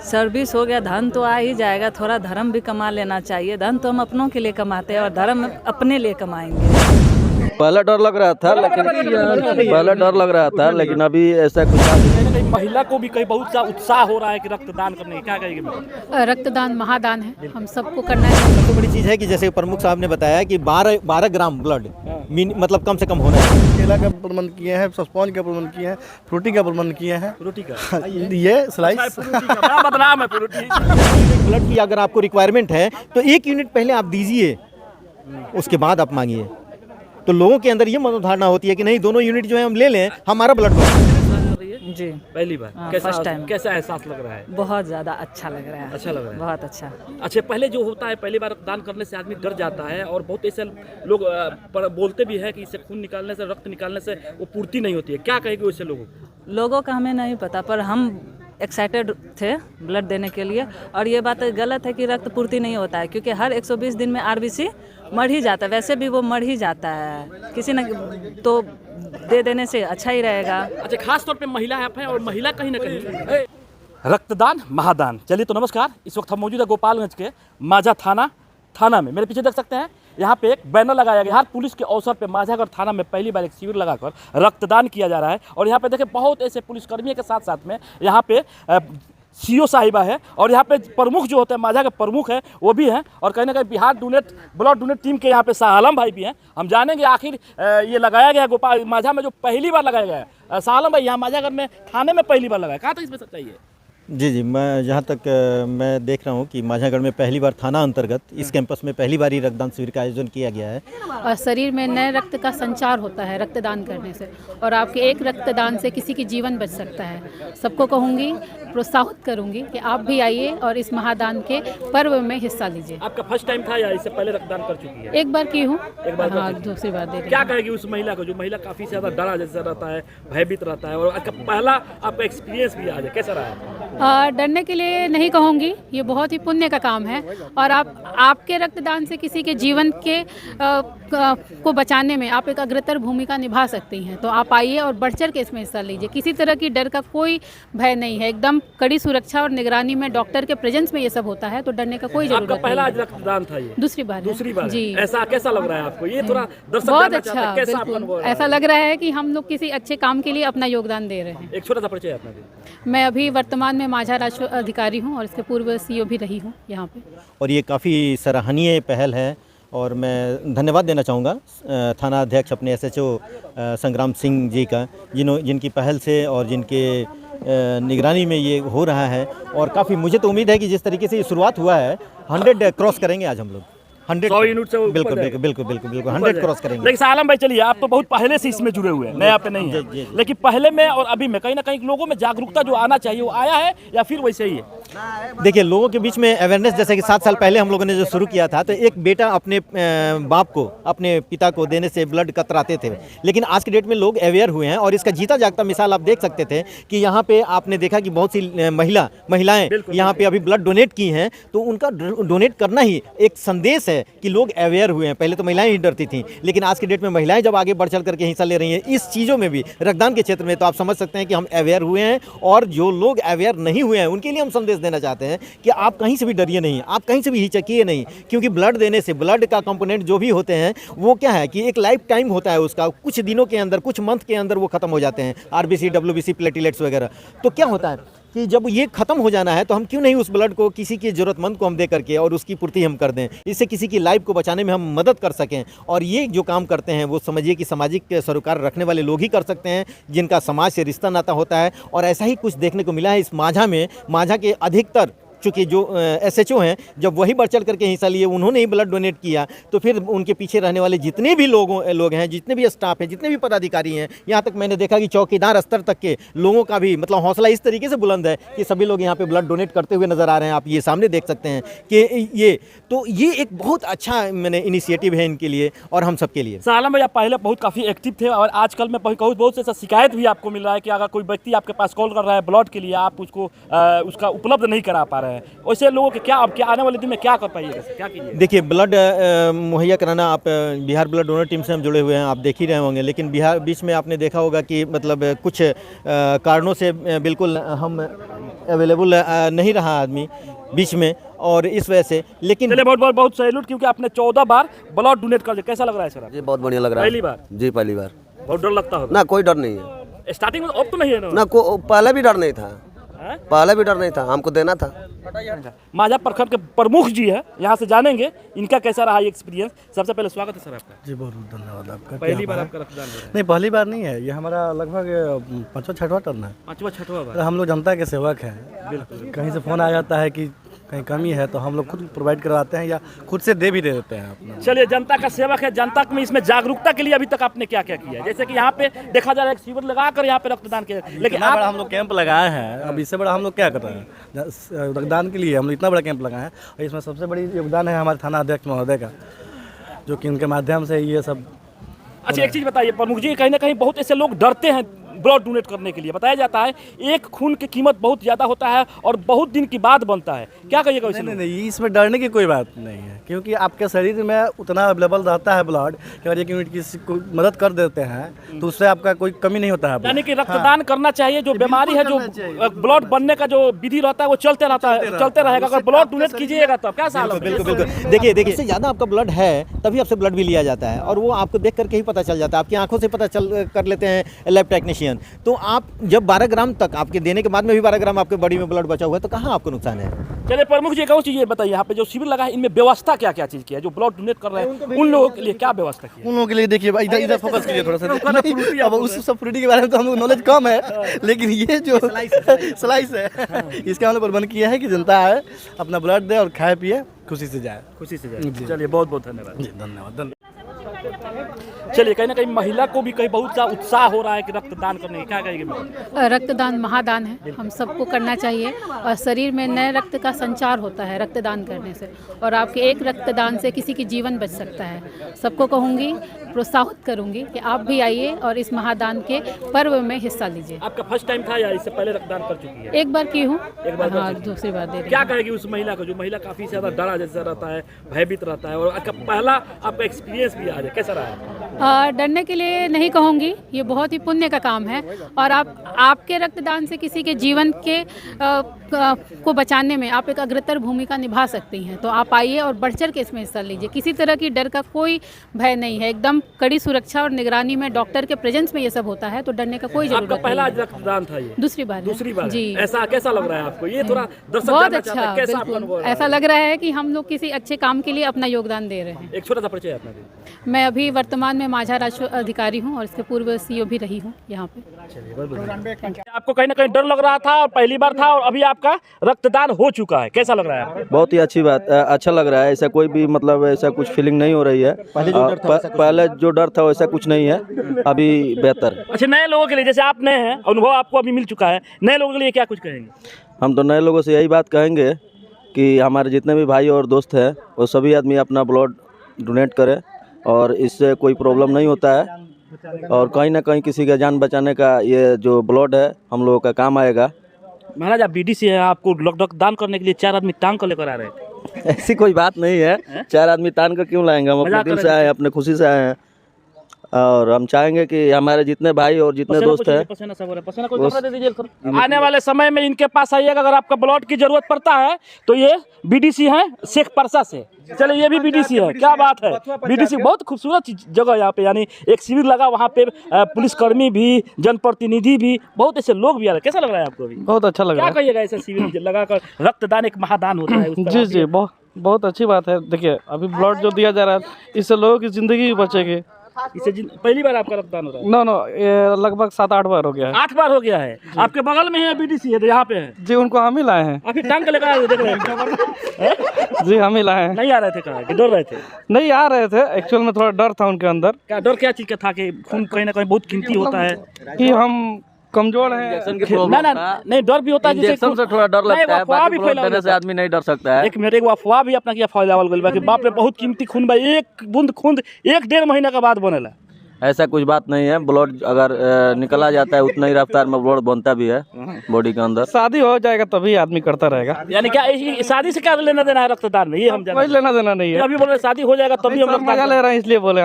Service हो गया, धन तो आ ही जाएगा, थोड़ा धर्म भी कमा लेना चाहिए। धन तो हम अपनों के लिए कमाते हैं और धर्म अपने लिए कमाएंगे। पहले डर लग रहा था लेकिन अभी ऐसा कुछ कहीं महिला को भी कहीं बहुत सा उत्साह हो रहा है कि रक्तदान करने की, क्या कहेगी मैडम? रक्तदान महादान है, हम सबको करना है। सबसे बड़ी चीज़ है कि जैसे प्रमुख साहब ने बताया कि 12 ग्राम ब्लड मतलब कम से कम होना चाहिए। केला का प्रबंध किए हैं, सस्पॉन्ज का प्रबंध किए हैं, फ्रूटी का प्रबंध किए हैं। फ्रूटी का ये स्लाइस बड़ा बदनाम है फ्रूटी। ब्लड की अगर आपको रिक्वायरमेंट है तो 1 यूनिट पहले आप दीजिए, उसके बाद आप मांगिए। तो लोगों के अंदर ये मनोधारणा होती है कि नहीं, दोनों यूनिट जो है हम ले लें, हमारा ब्लड बढ़े। जी, पहली बार फर्स्ट टाइम। कैसा एहसास लग रहा है? बहुत ज़्यादा अच्छा लग रहा है। अच्छा लग रहा है, बहुत अच्छा। अच्छा, पहले जो होता है पहली बार दान करने से आदमी डर जाता है और बहुत ऐसे लोग बोलते भी है कि इससे खून निकालने से, रक्त निकालने से वो पूर्ति नहीं होती है, क्या कहेगी वैसे लोगों का हमें नहीं पता, पर हम एक्साइटेड थे ब्लड देने के लिए। और ये बात गलत है कि रक्त पूर्ति नहीं होता है, क्योंकि हर 120 दिन में आरबीसी मर ही जाता है, वैसे भी वो मर ही जाता है, किसी न तो दे देने से अच्छा ही रहेगा। अच्छा, खास तौर पे महिला है और महिला कहीं ना कहीं रक्तदान महादान। चलिए तो नमस्कार, इस वक्त हम मौजूद है गोपालगंज के माझा थाना में। मेरे पीछे देख सकते हैं यहाँ पे एक बैनर लगाया गया। हर पुलिस के अवसर पे माझागढ़ थाना में पहली बार एक शिविर लगाकर रक्तदान किया जा रहा है। और यहाँ पे देखें बहुत ऐसे पुलिसकर्मियों के साथ साथ में यहाँ पे सीओ साहिबा है और यहाँ पे प्रमुख जो होते हैं, माझा के प्रमुख है वो भी हैं, और कहीं ना कहीं बिहार ब्लड डोनेट टीम के यहाँ पे शाह आलम भाई भी हैं। हम जानेंगे आखिर ये लगाया गया गोपाल माझा में जो पहली बार लगाया गया है। शाह आलम भाई, यहाँ माझागढ़ में थाने में पहली बार लगाया, कहाँ तक इसमें सच्चाई है? जी, मैं जहाँ तक मैं देख रहा हूँ कि माझागढ़ में पहली बार थाना अंतर्गत इस कैंपस में पहली बार ही रक्तदान शिविर का आयोजन किया गया है। और शरीर में नए रक्त का संचार होता है रक्तदान करने से, और आपके एक रक्तदान से किसी की जीवन बच सकता है। सबको कहूँगी, प्रोत्साहित करूँगी कि आप भी आइए और इस महादान के पर्व में हिस्सा लीजिए। आपका फर्स्ट टाइम था या इससे पहले रक्तदान कर चुकी है? एक बार की हूँ, एक बार हाँ, दूसरी बार दे रही क्या कहेगी उस महिला को, जो महिला काफी ज्यादा डरा जैसा रहता है, भयभीत रहता है, और आपका पहला आपका एक्सपीरियंस भी आज है, कैसा रहा है? डरने के लिए नहीं कहूँगी, ये बहुत ही पुण्य का काम है, और आपके रक्तदान से किसी के जीवन के को बचाने में आप एक अग्रतर भूमिका निभा सकती हैं। तो आप आइए और बढ़ चढ़ के इसमें हिस्सा लीजिए। किसी तरह की डर का कोई भय नहीं है, एकदम कड़ी सुरक्षा और निगरानी में डॉक्टर के प्रेजेंस में ये सब होता है, तो डरने का कोई जरूरत नहीं। पहला रक्तदान था ये? दूसरी बार जी। ऐसा कैसा लग रहा है आपको? ये थोड़ा दर्शक बहुत जानना चाहते हैं, अच्छा, कैसा आपका अनुभव बिल्कुल रहा है? ऐसा लग रहा है कि हम लोग किसी अच्छे काम के लिए अपना योगदान दे रहे हैं। एक छोटा सा परिचय अपना दीजिए। मैं अभी वर्तमान में माझा राष्ट्र अधिकारी हूँ और इसके पूर्व सीईओ भी रही हूँ यहाँ पे। और ये काफ़ी सराहनीय पहल है और मैं धन्यवाद देना चाहूँगा थाना अध्यक्ष अपने एसएचओ संग्राम सिंह जी का, जिनकी पहल से और जिनके निगरानी में ये हो रहा है। और काफ़ी मुझे तो उम्मीद है कि जिस तरीके से ये शुरुआत हुआ है, 100 क्रॉस करेंगे आज हम लोग। 100 यूनिट से बिल्कुल 100 क्रॉस करेंगे। लेकिन आलम भाई, चलिए आप तो बहुत पहले से इसमें जुड़े हुए हैं, नया पे नहीं है, लेकिन पहले में और अभी में कहीं ना कहीं लोगों में जागरूकता जो आना चाहिए वो आया है या फिर वैसे ही है? देखिए, लोगों के बीच में अवेयरनेस, जैसे कि 7 साल पहले हम लोगों ने जो शुरू किया था, तो एक बेटा अपने बाप को, अपने पिता को देने से ब्लड कतराते थे, लेकिन आज के डेट में लोग अवेयर हुए हैं। और इसका जीता जागता मिसाल आप देख सकते थे कि यहाँ पे आपने देखा कि बहुत सी महिलाएं यहाँ पे अभी ब्लड डोनेट की हैं, तो उनका डोनेट करना ही एक संदेश है कि लोग अवेयर हुए हैं। पहले तो महिलाएं ही डरती थीं, लेकिन आज के डेट में महिलाएं जब आगे बढ़ चढ़ करके हिस्सा ले रही हैं इस चीज़ों में भी, रक्तदान के क्षेत्र में, तो आप समझ सकते हैं कि हम अवेयर हुए हैं। और जो लोग अवेयर नहीं हुए हैं उनके लिए हम संदेश देना चाहते हैं कि आप कहीं से भी डरिए नहीं, आप कहीं से भी हिचकिए नहीं, क्योंकि ब्लड देने से, ब्लड का कंपोनेंट जो भी होते हैं वो क्या है कि एक लाइफ टाइम होता है उसका, कुछ दिनों के अंदर, कुछ मंथ के अंदर वो खत्म हो जाते हैं, आरबीसी, डब्ल्यूबीसी, प्लेटलेट्स वगैरह। तो क्या होता है कि जब ये खत्म हो जाना है तो हम क्यों नहीं उस ब्लड को किसी की ज़रूरतमंद को हम दे करके और उसकी पूर्ति हम कर दें, इससे किसी की लाइफ को बचाने में हम मदद कर सकें। और ये जो काम करते हैं वो समझिए कि सामाजिक सरोकार रखने वाले लोग ही कर सकते हैं, जिनका समाज से रिश्ता नाता होता है। और ऐसा ही कुछ देखने को मिला है इस माझा में। माझा के अधिकतर चूँकि जो एसएचओ हैं, जब वही बढ़ चढ़ करके हिस्सा लिए, उन्होंने ही ब्लड डोनेट किया, तो फिर उनके पीछे रहने वाले जितने भी लोग हैं, जितने भी स्टाफ हैं, जितने भी पदाधिकारी हैं, यहाँ तक मैंने देखा कि चौकीदार स्तर तक के लोगों का भी मतलब हौसला इस तरीके से बुलंद है कि सभी लोग यहाँ पे ब्लड डोनेट करते हुए नजर आ रहे हैं। आप ये सामने देख सकते हैं कि ये एक बहुत अच्छा मैंने इनिशिएटिव है इनके लिए और हम सबके लिए। आलम भैया, पहले बहुत काफ़ी एक्टिव थे और आजकल में बहुत से ऐसा शिकायत भी आपको मिल रहा है कि अगर कोई व्यक्ति आपके पास कॉल कर रहा है ब्लड के लिए, आप उसको उसका उपलब्ध नहीं करा पा रहे हैं, वैसे लोगों के क्या आने वाले दिन में क्या कर पाइएगा, क्या कीजिए? देखिए, ब्लड मुहैया कराना, आप बिहार ब्लड डोनर टीम से हम जुड़े हुए हैं, आप देख ही रहे होंगे, लेकिन बिहार बीच में आपने देखा होगा कि मतलब कुछ कारणों से बिल्कुल हम अवेलेबल नहीं रहा आदमी बीच में, और इस वजह से। लेकिन चलिए बहुत बहुत बहुत सैल्यूट, क्योंकि आपने 14 बार ब्लड डोनेट कर दिया। कैसा लग रहा है सर आपको? जी बहुत बढ़िया लग रहा है। पहली बार? जी पहली बार। बहुत डर लगता होगा ना कोई डर नहीं है। स्टार्टिंग में? अब तो नहीं है ना? ना पहले भी डर नहीं था, हैं? पहले भी डर नहीं था, हमको देना था। माझा प्रखंड के प्रमुख जी है, यहाँ से जानेंगे इनका कैसा रहा ये एक्सपीरियंस। सबसे पहले स्वागत है सर आपका। जी बहुत बहुत धन्यवाद आपका। पहली बार आपका रक्तदान हो रहा है? नहीं, पहली बार नहीं है, ये हमारा लगभग 5वां-6वां टर्न है। 5वां 6वां बार? हम लोग जनता के सेवक हैं। बिल्कुल। कहीं से फ़ोन आ जाता है कि कहीं कमी है तो हम लोग खुद प्रोवाइड करवाते हैं या खुद से दे भी दे देते हैं अपना। चलिए, जनता का सेवक है, जनता में इसमें जागरूकता के लिए अभी तक आपने क्या क्या किया? जैसे कि यहाँ पे देखा जा रहा है, एक शिविर लगाकर यहाँ पे रक्तदान किया, लेकिन इतना बड़ा हम लोग कैंप लगाए हैं, अब इससे बड़ा हम लोग क्या कर रहे हैं रक्तदान के लिए? हम लोग इतना बड़ा कैंप लगाए हैं, और इसमें सबसे बड़ी योगदान है हमारे थाना अध्यक्ष महोदय का, जो कि उनके माध्यम से ये सब। अच्छा, एक चीज़ बताइए प्रमुख जी, कहीं ना कहीं बहुत ऐसे लोग डरते हैं ब्लड डोनेट करने के लिए। बताया जाता है एक खून की कीमत बहुत ज़्यादा होता है और बहुत दिन की बाद बनता है, क्या कहिएगा? नहीं, इसमें डरने की कोई बात नहीं है, क्योंकि आपके शरीर में उतना अवेलेबल रहता है ब्लड कि अगर 1 यूनिट किसी को मदद कर देते हैं तो उससे आपका कोई कमी नहीं होता है। यानी कि रक्तदान करना चाहिए। जो बीमारी है, जो ब्लड बनने का जो विधि रहता है वो चलते रहता है, चलते रहेगा। अगर ब्लड डोनेट कीजिएगा तो क्या साल? बिल्कुल बिल्कुल। देखिए इससे ज़्यादा आपका ब्लड है तभी आपसे ब्लड भी लिया जाता है, और वो आपको देख करके ही पता चल जाता है, आपकी आंखों से पता चल कर लेते हैं लैब टेक्नीशियन। तो आप जब 12 ग्राम तक आपके देने के बाद में भी 12 ग्राम आपके बॉडी में ब्लड बचा हुआ है तो कहाँ आपको नुकसान है? चलिए प्रमुख जी, एक और चीज़ ये बताइए, यहाँ पे जो शिविर लगा है इनमें व्यवस्था क्या क्या चीज़ की है? जो ब्लड डोनेट कर रहे हैं उन लोगों के लिए क्या व्यवस्था की है? उन लोगों के लिए देखिए भाई, इधर फोकस कीजिए थोड़ा सा। अब उस सब फ्रूटी के बारे में तो हम लोग नॉलेज कम है, लेकिन ये जो स्लाइस है इसका हमने प्रबंध किया है कि जनता आए, अपना ब्लड दे और खाए पिए, खुशी से जाए। खुशी से जाए। चलिए बहुत बहुत धन्यवाद। जी धन्यवाद। चलिए, कहीं ना कहीं महिला को भी कहीं बहुत सा उत्साह हो रहा है कि रक्तदान करने की, क्या कहेंगे? रक्तदान महादान है, हम सबको करना चाहिए, और शरीर में नए रक्त का संचार होता है रक्तदान करने से, और आपके एक रक्तदान से किसी की जीवन बच सकता है। सबको कहूँगी, प्रोत्साहित करूँगी कि आप भी आइए और इस महादान के पर्व में हिस्सा लीजिए। आपका फर्स्ट टाइम था या इससे पहले रक्तदान कर चुकी है? एक बार की हूँ, एक बार हाँ, दूसरी बार दे रही क्या कहेगी उस महिला को, जो महिला काफी ज्यादा डरा जैसा रहता है, भयभीत रहता है, और आपका पहला आपका एक्सपीरियंस भी आज है, कैसा रहा है? डरने के लिए नहीं कहूँगी, ये बहुत ही पुण्य का काम है, और आपके रक्तदान से किसी के जीवन के को बचाने में आप एक अग्रतर भूमिका निभा सकती हैं। तो आप आइए और बढ़ चढ़ के इसमें हिस्सा लीजिए। किसी तरह की डर का कोई भय नहीं है, एकदम कड़ी सुरक्षा और निगरानी में डॉक्टर के प्रेजेंस में ये सब होता है, तो डरने का कोई जरूरत आपका पहला नहीं है। रक्तदान था ये? दूसरी बार है। दूसरी बार जी। ऐसा कैसा लग रहा है आपको? ये थोड़ा दर्शक बहुत जानना चाहते हैं, अच्छा, कैसा आपका अनुभव बिल्कुल रहा ऐसा है? लग रहा है कि हम लोग किसी अच्छे काम के लिए अपना योगदान दे रहे हैं। एक छोटा सा परिचय अपना दीजिए। मैं अभी वर्तमान में माझा राजस्व अधिकारी हूँ और इसके पूर्व CEO भी रही हूँ यहाँ पे। आपको कहीं ना कहीं डर लग रहा था और पहली बार था, और अभी आपका रक्तदान हो चुका है, कैसा लग रहा है आपको? बहुत ही अच्छी बात, अच्छा लग रहा है। ऐसा कोई भी मतलब ऐसा कुछ फीलिंग नहीं हो रही है। पहले जो डर था वैसा कुछ नहीं है, अभी बेहतर। अच्छा, नए लोगों के लिए, जैसे आप नए हैं, अनुभव आपको अभी मिल चुका है, नए लोगों के लिए क्या कुछ कहेंगे? हम तो नए लोगों से यही बात कहेंगे कि हमारे जितने भी भाई और दोस्त हैं वो सभी आदमी अपना ब्लड डोनेट करें, और इससे कोई प्रॉब्लम नहीं होता है, और कहीं ना कहीं किसी का जान बचाने का ये जो ब्लड है हम लोगों का काम आएगा। महाराज, आप BDC है, आपको रक्तदान करने के लिए 4 आदमी टांग कर लेकर आ रहे थे। ऐसी कोई बात नहीं है, 4 आदमी तान कर क्यों लाएंगे? हम अपने दिल से आए हैं, अपने खुशी से आए हैं, और हम चाहेंगे कि हमारे जितने भाई और जितने दोस्त हैं आने वाले समय में इनके पास आइएगा। अगर आपका ब्लड की जरूरत पड़ता है तो ये BDC है शेख परसा से। चलिए, ये भी BDC है, क्या बात है। BDC बहुत खूबसूरत जगह यहाँ पे, यानी एक शिविर लगा, वहाँ पे पुलिसकर्मी भी, जनप्रतिनिधि भी, बहुत ऐसे लोग भी आ रहे। कैसा लग रहा है आपको अभी? बहुत अच्छा लग रहा है। क्या कहिएगा, ऐसा शिविर लगाकर रक्तदान एक महादान होता है? जी जी, बहुत अच्छी बात है। देखिए, अभी ब्लड जो दिया जा रहा है इससे लोगों की जिंदगी बचेगी। इससे पहली बार आपका रक्तदान हो रहा है? नो, ये लगभग 7-8 बार हो गया है। 8 बार हो गया है। आपके बगल में है BDC है, तो यहाँ पे है जी, उनको हम ही लाए हैं। अभी टांग के लेकर आए, देख रहे हैं? जी, हम ही लाए हैं। नहीं आ रहे थे, कहाँ कि डर रहे थे? नहीं आ रहे थे, एक्चुअल में थोड़ा डर था उनके अंदर। क्या डर, क्या चीज़ का था? कि खून कहीं ना कहीं बहुत कीमती होता है, कि हम कमजोर हैं। नहीं, डर भी होता है, इंजेक्शन से थोड़ा डर लगता है, बाकी ब्लड देने से आदमी नहीं डर सकता है। एक मेरे एक अफवाह भी अपना किया फैलावल गइल बा कि बाप रे बहुत कीमती खून बा, एक बूंद खून 1-1.5 महीना के बाद बनेला। ऐसा कुछ बात नहीं है, ब्लड अगर निकला जाता है उतना ही रफ्तार में ब्लड बनता भी है बॉडी के अंदर। शादी हो जाएगा तभी आदमी करता रहेगा। यानी क्या शादी से क्या लेना देना है रक्तदान में? ये हम कोई लेना देना नहीं है। अभी बोल रहे शादी हो जाएगा तभी हम मजा ले रहे हैं इसलिए बोले।